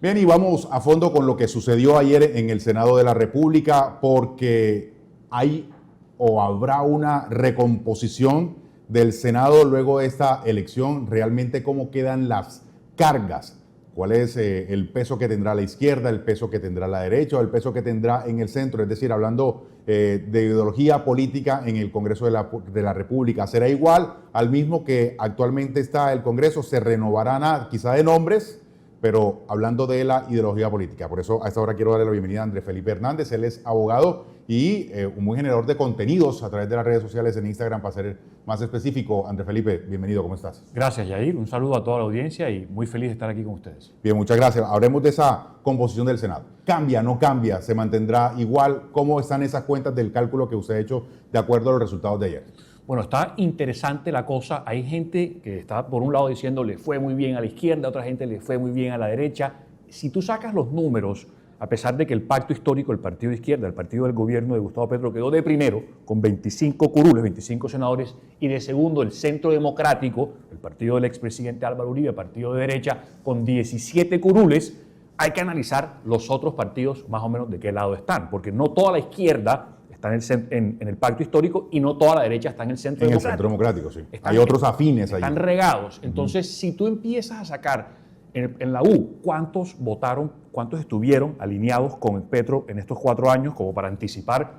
Bien, y vamos a fondo con lo que sucedió ayer en el Senado de la República, porque hay o habrá una recomposición del Senado luego de esta elección. Realmente, ¿cómo quedan las cargas? ¿Cuál es el peso que tendrá la izquierda, el peso que tendrá la derecha o el peso que tendrá en el centro? Es decir, hablando de ideología política en el Congreso de la República. ¿Será igual al mismo que actualmente está el Congreso? ¿Se renovarán quizá de nombres? Pero hablando de la ideología política. Por eso a esta hora quiero darle la bienvenida a Andrés Felipe Hernández. Él es abogado y un muy generador de contenidos a través de las redes sociales en Instagram, para ser más específico. Andrés Felipe, bienvenido, ¿cómo estás? Gracias, Yair. Un saludo a toda la audiencia y muy feliz de estar aquí con ustedes. Bien, muchas gracias. Hablemos de esa composición del Senado. ¿Cambia, no cambia? ¿Se mantendrá igual? ¿Cómo están esas cuentas del cálculo que usted ha hecho de acuerdo a los resultados de ayer? Bueno, está interesante la cosa. Hay gente que está, por un lado, diciendo le fue muy bien a la izquierda, otra gente le fue muy bien a la derecha. Si tú sacas los números, a pesar de que el pacto histórico, el partido de izquierda, el partido del gobierno de Gustavo Petro, quedó de primero con 25 curules, 25 senadores, y de segundo el Centro Democrático, el partido del expresidente Álvaro Uribe, partido de derecha, con 17 curules, hay que analizar los otros partidos más o menos de qué lado están, porque no toda la izquierda está en el pacto histórico y no toda la derecha está en el centro democrático. En el centro democrático, sí. Están, hay otros afines ahí. Están regados. Entonces, si tú empiezas a sacar en la U cuántos votaron, cuántos estuvieron alineados con Petro en estos 4 años, como para anticipar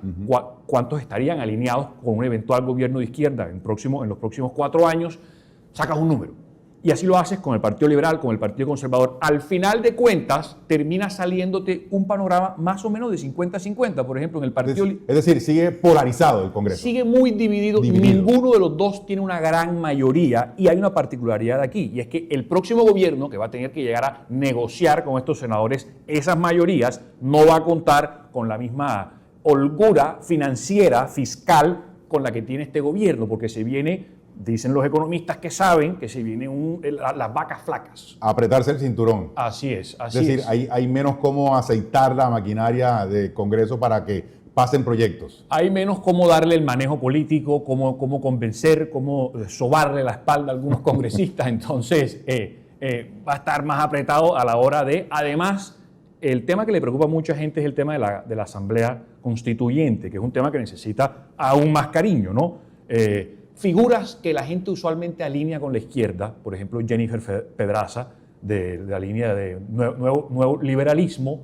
cuántos estarían alineados con un eventual gobierno de izquierda en los próximos 4 años, sacas un número. Y así lo haces con el Partido Liberal, con el Partido Conservador. Al final de cuentas, termina saliéndote un panorama más o menos de 50-50. Por ejemplo, en el Partido... Es decir, sigue polarizado el Congreso. Sigue muy dividido. Ninguno de los dos tiene una gran mayoría. Y hay una particularidad aquí, y es que el próximo gobierno, que va a tener que llegar a negociar con estos senadores esas mayorías, no va a contar con la misma holgura financiera, fiscal, con la que tiene este gobierno, porque se viene... Dicen los economistas que saben que se vienen las vacas flacas. Apretarse el cinturón. Así es, así es. Es decir, hay menos cómo aceitar la maquinaria del Congreso para que pasen proyectos. Hay menos cómo darle el manejo político, cómo convencer, cómo sobarle la espalda a algunos congresistas. Entonces, va a estar más apretado a la hora de... Además, el tema que le preocupa a mucha gente es el tema de la Asamblea Constituyente, que es un tema que necesita aún más cariño, ¿no? Figuras que la gente usualmente alinea con la izquierda, por ejemplo, Jennifer Pedraza, de la línea de nuevo liberalismo,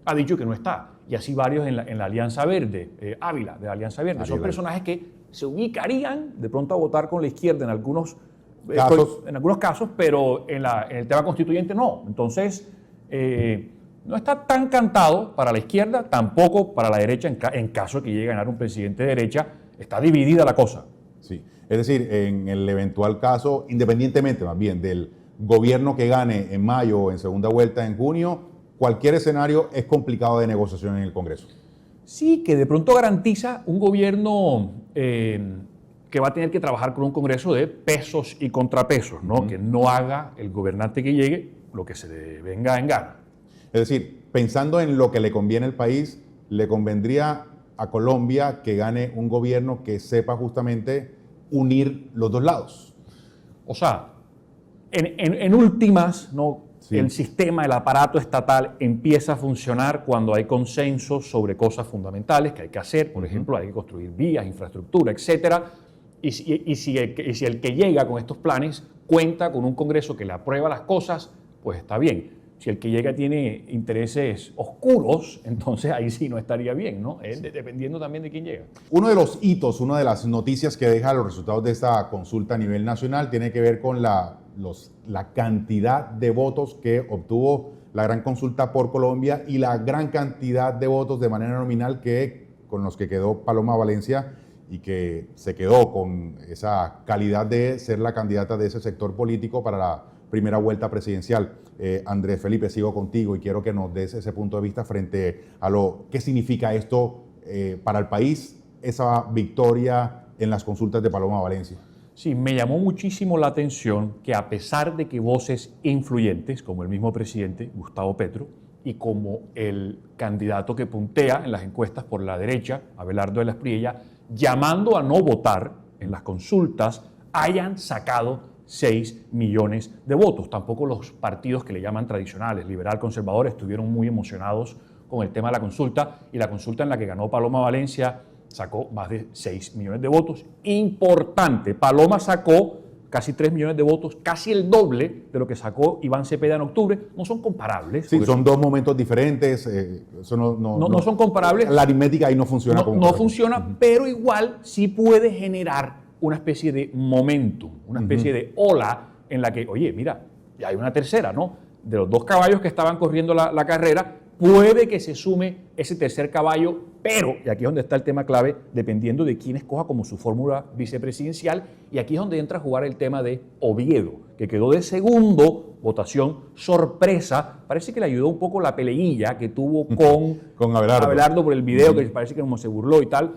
ha dicho que no está. Y así varios en la Alianza Verde, Ávila, de la Alianza Verde. Son personajes que se ubicarían de pronto a votar con la izquierda en algunos casos, pero en el tema constituyente no. Entonces, no está tan cantado para la izquierda, tampoco para la derecha, en caso de que llegue a ganar un presidente de derecha. Está dividida la cosa. Sí, es decir, en el eventual caso, independientemente más bien del gobierno que gane en mayo o en segunda vuelta en junio, cualquier escenario es complicado de negociación en el Congreso. Sí, que de pronto garantiza un gobierno que va a tener que trabajar con un Congreso de pesos y contrapesos, ¿no? Que no haga el gobernante que llegue lo que se le venga en gana. Es decir, pensando en lo que le conviene al país, le convendría a Colombia que gane un gobierno que sepa justamente unir los dos lados. O sea, en últimas, ¿no? Sí. El sistema, el aparato estatal empieza a funcionar cuando hay consenso sobre cosas fundamentales que hay que hacer. Por ejemplo, hay que construir vías, infraestructura, etcétera. Y si el que llega con estos planes cuenta con un Congreso que le aprueba las cosas, pues está bien. Si el que llega tiene intereses oscuros, entonces ahí sí no estaría bien, ¿no? Dependiendo también de quién llega. Uno de los hitos, una de las noticias que deja los resultados de esta consulta a nivel nacional tiene que ver con la cantidad de votos que obtuvo la gran consulta por Colombia y la gran cantidad de votos de manera nominal con los que quedó Paloma Valencia y que se quedó con esa calidad de ser la candidata de ese sector político para la primera vuelta presidencial. Andrés Felipe, sigo contigo y quiero que nos des ese punto de vista frente a qué significa esto para el país, esa victoria en las consultas de Paloma Valencia. Sí, me llamó muchísimo la atención que a pesar de que voces influyentes, como el mismo presidente, Gustavo Petro, y como el candidato que puntea en las encuestas por la derecha, Abelardo de la Espriella, llamando a no votar en las consultas, hayan sacado 6 millones de votos. Tampoco los partidos que le llaman tradicionales, liberal, conservador, estuvieron muy emocionados con el tema de la consulta, y la consulta en la que ganó Paloma Valencia sacó más de 6 millones de votos. Importante, Paloma sacó casi 3 millones de votos, casi el doble de lo que sacó Iván Cepeda en octubre. No son comparables. Sí, son dos momentos diferentes. Eso no son comparables. La aritmética ahí no funciona. No funciona, pero igual sí puede generar una especie de momentum, una especie de ola en la que, oye, mira, ya hay una tercera, ¿no? De los 2 caballos que estaban corriendo la carrera, puede que se sume ese tercer caballo, pero, y aquí es donde está el tema clave, dependiendo de quién escoja como su fórmula vicepresidencial, y aquí es donde entra a jugar el tema de Oviedo, que quedó de segundo, votación sorpresa. Parece que le ayudó un poco la peleilla que tuvo con Abelardo por el video, que parece que como se burló y tal.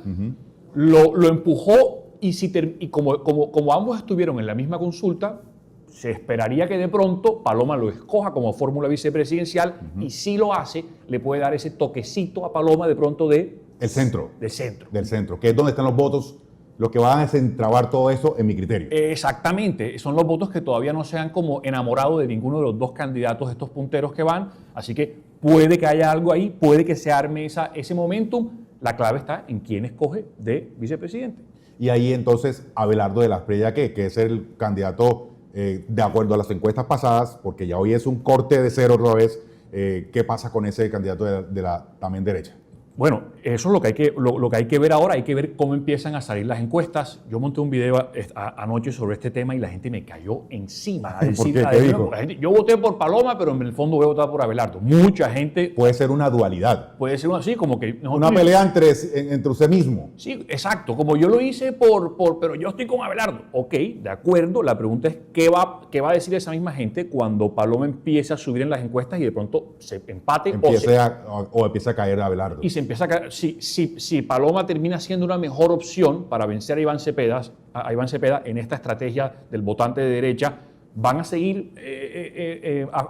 Lo empujó, y como ambos estuvieron en la misma consulta, se esperaría que de pronto Paloma lo escoja como fórmula vicepresidencial, y si lo hace, le puede dar ese toquecito a Paloma de pronto del centro. Del centro, que es donde están los votos, los que van a desentrabar todo eso, en mi criterio. Exactamente, son los votos que todavía no se han como enamorado de ninguno de los 2 candidatos, estos punteros que van, así que puede que haya algo ahí, puede que se arme ese momentum. La clave está en quién escoge de vicepresidente. Y ahí entonces Abelardo de la Espriella, que es el candidato de acuerdo a las encuestas pasadas, porque ya hoy es un corte de cero otra vez. ¿Qué pasa con ese candidato de la también derecha? Bueno, eso es lo que hay que ver ahora. Hay que ver cómo empiezan a salir las encuestas. Yo monté un video anoche sobre este tema y la gente me cayó encima. ¿Por qué? ¿Qué dijo? Yo voté por Paloma, pero en el fondo voy a votar por Abelardo. Mucha gente... Puede ser una dualidad. Puede ser así, como que... Una pelea entre usted mismo. Sí, exacto. Como yo lo hice pero yo estoy con Abelardo. Ok, de acuerdo. La pregunta es qué va a decir esa misma gente cuando Paloma empiece a subir en las encuestas y de pronto se empate empiece a caer Abelardo. Y se empieza a caer. Si Paloma termina siendo una mejor opción para vencer a Iván Cepeda en esta estrategia del votante de derecha, van a seguir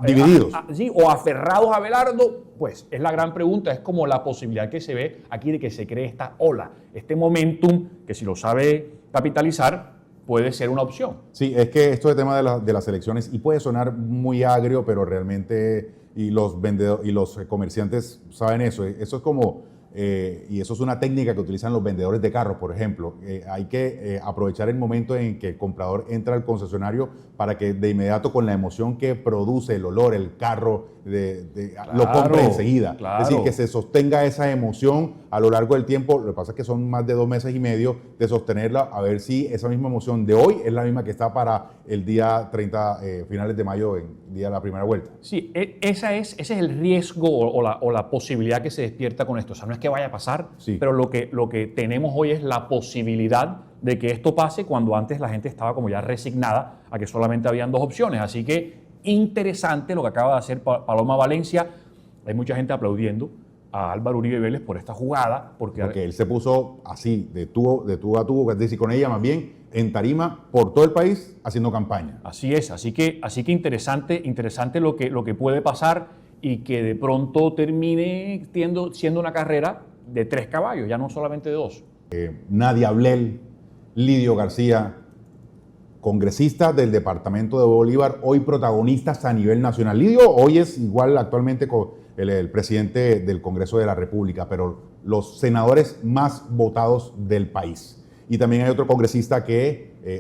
divididos. O aferrados a Abelardo. Pues es la gran pregunta, es como la posibilidad que se ve aquí de que se cree esta ola, este momentum que, si lo sabe capitalizar, puede ser una opción. Sí, es que esto de tema de las elecciones, y puede sonar muy agrio, pero realmente, y los vendedores y los comerciantes saben eso. Eso es como, y eso es una técnica que utilizan los vendedores de carros, por ejemplo. Hay que aprovechar el momento en que el comprador entra al concesionario para que de inmediato, con la emoción que produce el olor, el carro, lo compre enseguida. Claro. Es decir, que se sostenga esa emoción a lo largo del tiempo. Lo que pasa es que son más de 2 meses y medio de sostenerla, a ver si esa misma emoción de hoy es la misma que está para el día 30, finales de mayo, en día de la primera vuelta. Sí, ese es el riesgo o la posibilidad que se despierta con esto. O sea, no es que vaya a pasar, sí, pero lo que tenemos hoy es la posibilidad de que esto pase, cuando antes la gente estaba como ya resignada a que solamente habían 2 opciones. Así que interesante lo que acaba de hacer Paloma Valencia. Hay mucha gente aplaudiendo a Álvaro Uribe Vélez por esta jugada. Porque él se puso así, de tubo a tubo, es decir, con ella más bien en tarima por todo el país haciendo campaña. Así es, así que interesante lo que puede pasar, y que de pronto termine siendo una carrera de 3 caballos, ya no solamente de 2. Nadia Ablel, Lidio García, congresistas del departamento de Bolívar, hoy protagonistas a nivel nacional. Lidio hoy es igual actualmente el presidente del Congreso de la República, pero los senadores más votados del país. Y también hay otro congresista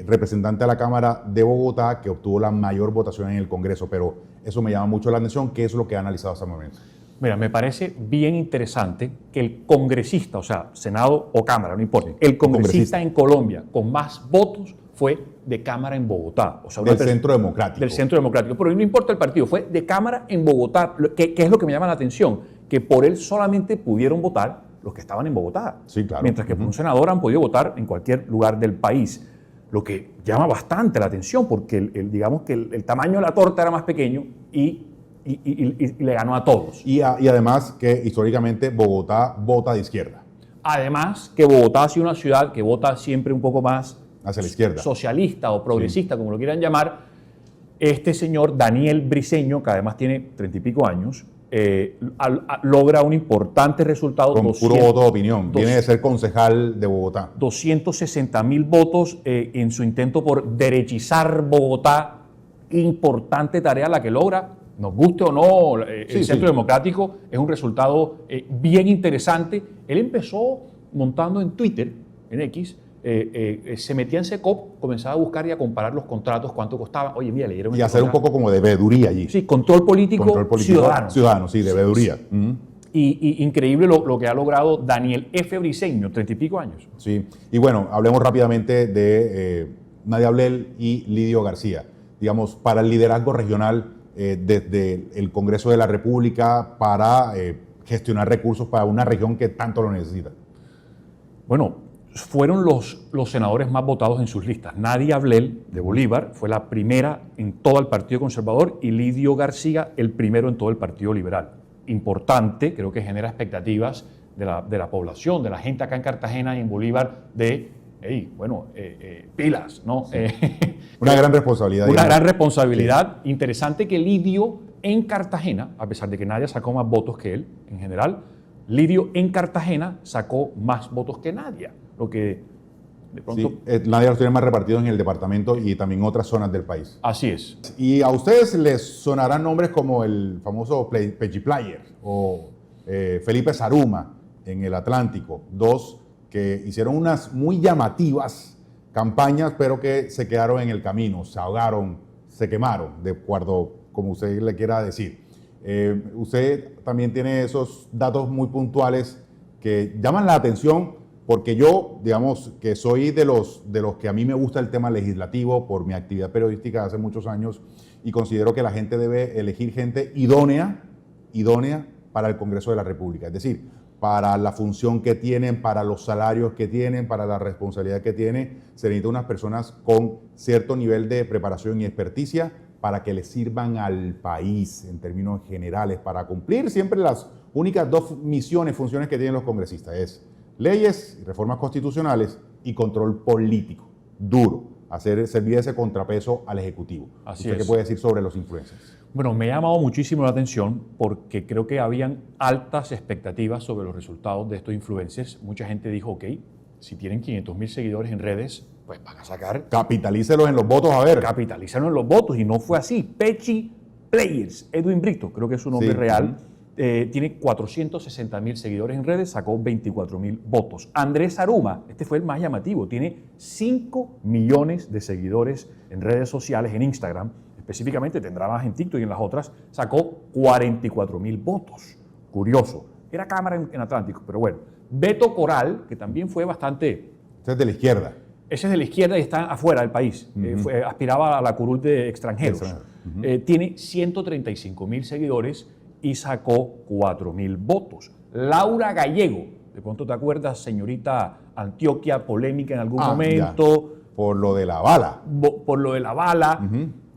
representante a la Cámara de Bogotá, que obtuvo la mayor votación en el Congreso, pero eso me llama mucho la atención. ¿Qué es lo que ha analizado hasta el momento? Mira, me parece bien interesante que el congresista, o sea, Senado o Cámara, no importa, el congresista en Colombia con más votos fue de Cámara en Bogotá. O sea, del Centro Democrático. Del Centro Democrático. Pero no importa el partido, fue de Cámara en Bogotá. ¿Qué es lo que me llama la atención? Que por él solamente pudieron votar los que estaban en Bogotá. Sí, claro. Mientras que por un senador han podido votar en cualquier lugar del país. Lo que llama bastante la atención, porque digamos que el tamaño de la torta era más pequeño y le ganó a todos. Y además que históricamente Bogotá vota de izquierda. Además que Bogotá ha sido una ciudad que vota siempre un poco más hacia la izquierda, socialista o progresista, sí, como lo quieran llamar. Este señor Daniel Briceño, que además tiene 30 y pico años, logra un importante resultado. Con puro voto de opinión. Viene de ser concejal de Bogotá. 260.000 votos en su intento por derechizar Bogotá. Importante tarea la que logra. Nos guste o no, el Centro Democrático es un resultado bien interesante. Él empezó montando en Twitter, en X, se metía en Secop, comenzaba a buscar y a comparar los contratos, cuánto costaban. Oye, mira, le dieron... Y hacer un poco como de veeduría allí. Sí, control político ciudadano. Ciudadano, sí, de veeduría. Y increíble lo que ha logrado Daniel F. Briceño, 30 y pico años. Sí, y bueno, hablemos rápidamente de Nadia Ablel y Lidio García. Digamos, para el liderazgo regional desde el Congreso de la República para gestionar recursos para una región que tanto lo necesita. Bueno, fueron los senadores más votados en sus listas. Nadia Ablel, de Bolívar, fue la primera en todo el Partido Conservador y Lidio García el primero en todo el Partido Liberal. Importante, creo que genera expectativas de la población, de la gente acá en Cartagena y en Bolívar pilas, ¿no? Sí. Una gran responsabilidad. Una gran responsabilidad. Sí. Interesante que Lidio en Cartagena, a pesar de que Nadia sacó más votos que él en general, Lidio en Cartagena sacó más votos que Nadia. Lo que de pronto... Sí, Nadia los tiene más repartidos en el departamento y también en otras zonas del país. Así es. Y a ustedes les sonarán nombres como el famoso Pechi Player o Felipe Saruma en el Atlántico, dos que hicieron unas muy llamativas campañas, pero que se quedaron en el camino, se ahogaron, se quemaron, de acuerdo como usted le quiera decir. Usted también tiene esos datos muy puntuales que llaman la atención, porque yo, digamos, que soy de los que a mí me gusta el tema legislativo por mi actividad periodística hace muchos años y considero que la gente debe elegir gente idónea para el Congreso de la República. Es decir, para la función que tienen, para los salarios que tienen, para la responsabilidad que tienen, se necesitan unas personas con cierto nivel de preparación y experticia para que le sirvan al país en términos generales, para cumplir siempre las únicas dos funciones que tienen los congresistas, es leyes y reformas constitucionales y control político, duro, servir ese contrapeso al Ejecutivo. Así ¿Usted es. qué puede decir sobre los influencers? Bueno, me ha llamado muchísimo la atención porque creo que habían altas expectativas sobre los resultados de estos influencers. Mucha gente dijo, ok, si tienen 500.000 seguidores en redes, pues van a sacar... Capitalícelos en los votos, a ver. Capitalícelos en los votos, y no fue así. Pechi Players, Edwin Brito, creo que es su nombre real, tiene 460.000 seguidores en redes, sacó 24.000 votos. Andrés Saruma, este fue el más llamativo, tiene 5 millones de seguidores en redes sociales, en Instagram, específicamente tendrá más en TikTok y en las otras, sacó 44.000 votos. Curioso. Era cámara en Atlántico, pero bueno. Beto Coral, que también fue bastante... Ese es de la izquierda. Ese es de la izquierda y está afuera del país. Aspiraba a la curul de extranjeros. Tiene 135.000 seguidores y sacó 4.000 votos. Laura Gallego, de pronto te acuerdas, señorita Antioquia, polémica en algún momento. Ya. Por lo de la bala. Por lo de la bala,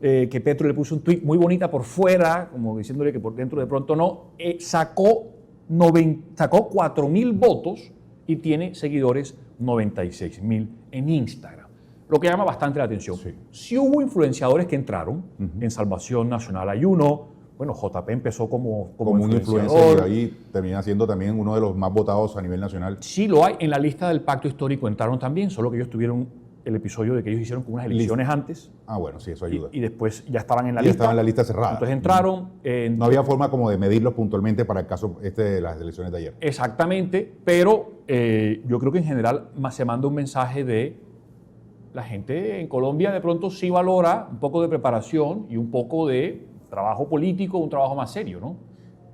que Petro le puso un tuit muy bonita por fuera, como diciéndole que por dentro de pronto no. Sacó 4.000 votos y tiene seguidores 96.000 en Instagram. Lo que llama bastante la atención. Sí hubo influenciadores que entraron. En Salvación Nacional hay uno. Bueno, JP empezó como un influencer y ahí termina siendo también uno de los más votados a nivel nacional. Sí lo hay. En la lista del Pacto Histórico entraron también, solo que ellos tuvieron el episodio de que ellos hicieron como unas elecciones antes. Ah, bueno, sí, eso ayuda. Y después ya estaban en la lista. lista. Estaban en la lista cerrada. Entonces entraron. No había forma como de medirlos puntualmente para el caso de las elecciones de ayer. Exactamente, pero yo creo que en general se manda un mensaje de la gente en Colombia de pronto sí valora un poco de preparación y un poco de trabajo político, un trabajo más serio, ¿no?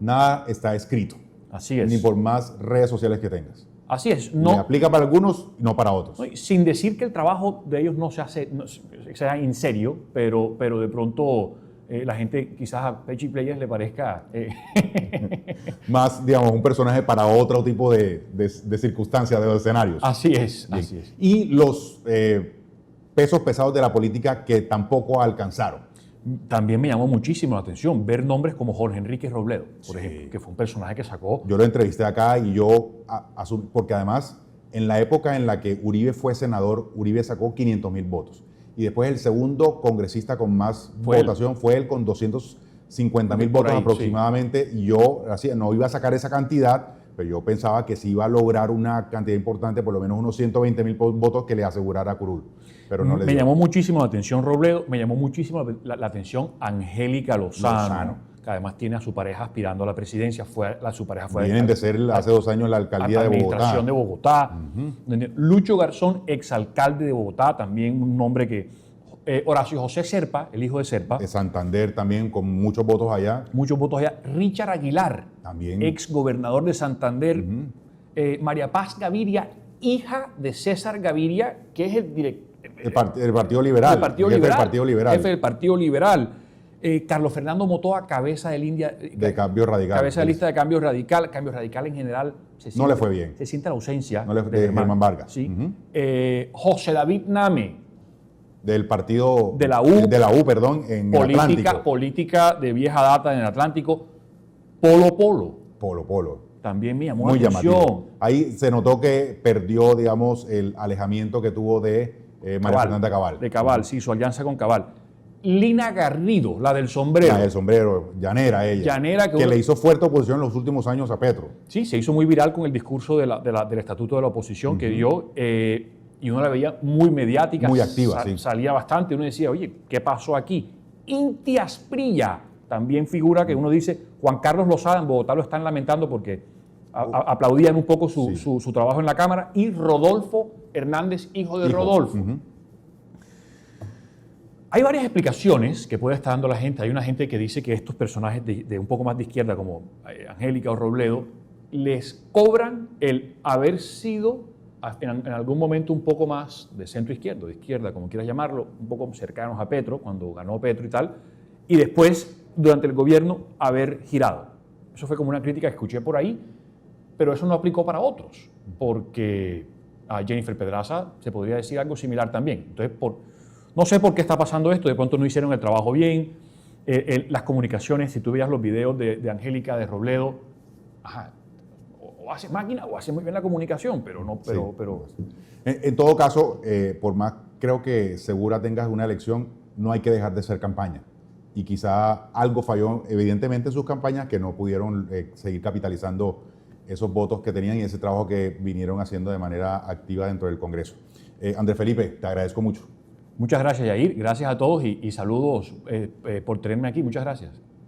Nada está escrito. Así es. Ni por más redes sociales que tengas. Así es. No, aplica para algunos y no para otros. Sin decir que el trabajo de ellos no se hace, sea en serio, pero de pronto la gente quizás a Pechi Players le parezca... más, digamos, un personaje para otro tipo de circunstancias, de escenarios. Así es, así es. Y los pesos pesados de la política que tampoco alcanzaron. También me llamó muchísimo la atención ver nombres como Jorge Enrique Robledo, por ejemplo, que fue un personaje que sacó... Yo lo entrevisté acá y yo asumí, porque además en la época en la que Uribe fue senador, Uribe sacó 500.000 votos. Y después el segundo congresista con más votación fue él con 260.000 50.000 Por votos ahí, aproximadamente. Y yo no iba a sacar esa cantidad, pero yo pensaba que sí iba a lograr una cantidad importante, por lo menos unos 120.000 votos que le asegurara a Curul. Pero no le Me dio. llamó muchísimo la atención Robledo, me llamó muchísimo la atención Angélica Lozano, que además tiene a su pareja aspirando a la presidencia. Su pareja fue Vienen de ser hace 2 años la alcaldía de Bogotá. Administración de Bogotá. Lucho Garzón, exalcalde de Bogotá, también un nombre que... Horacio José Serpa, el hijo de Serpa. De Santander también, con muchos votos allá. Muchos votos allá. Richard Aguilar, También. ex gobernador de Santander. María Paz Gaviria, hija de César Gaviria, que es el director. El Partido Liberal. El Partido jefe Liberal. del Partido Liberal. Jefe del Partido Liberal. Carlos Fernando Motoa, cabeza de línea. De Cambio Radical. Cabeza de lista de Cambio Radical. Cambio Radical en general. No le fue bien. Se siente la ausencia de Germán Vargas. ¿Sí? José David Name. Del partido. De la U. De la U, perdón, en el Atlántico. Política de vieja data en el Atlántico. Polo Polo. Polo Polo. También me llamó Muy la atención. llamativo. Ahí se notó que perdió, digamos, el alejamiento que tuvo de María Fernanda Cabal. De Cabal, sí, su alianza con Cabal. Lina Garrido, la del sombrero. La del sombrero, llanera ella. Llanera que le hizo fuerte oposición en los últimos años a Petro. Sí, se hizo muy viral con el discurso del Estatuto de la Oposición que dio, y uno la veía muy mediática. Muy activa, sí. Salía bastante, uno decía, oye, ¿qué pasó aquí? Inti Asprilla, también figura que uno dice, Juan Carlos Lozada en Bogotá lo están lamentando porque aplaudían un poco su trabajo en la Cámara, y Rodolfo Hernández, hijo de Rodolfo. Hay varias explicaciones que puede estar dando la gente. Hay una gente que dice que estos personajes de un poco más de izquierda, como Angélica o Robledo, les cobran el haber sido en algún momento un poco más de centro izquierdo, de izquierda, como quieras llamarlo, un poco cercanos a Petro, cuando ganó Petro y tal, y después, durante el gobierno, haber girado. Eso fue como una crítica que escuché por ahí, pero eso no aplicó para otros, porque a Jennifer Pedraza se podría decir algo similar también. Entonces, no sé por qué está pasando esto, de pronto no hicieron el trabajo bien, las comunicaciones, si tú veías los videos de Angélica, de Robledo, o hace máquina o hace muy bien la comunicación, pero no, pero... En todo caso, por más creo que segura tengas una elección, no hay que dejar de ser campaña. Y quizá algo falló evidentemente en sus campañas, que no pudieron seguir capitalizando esos votos que tenían y ese trabajo que vinieron haciendo de manera activa dentro del Congreso. Andrés Felipe, te agradezco mucho. Muchas gracias, Yair. Gracias a todos y saludos por tenerme aquí. Muchas gracias.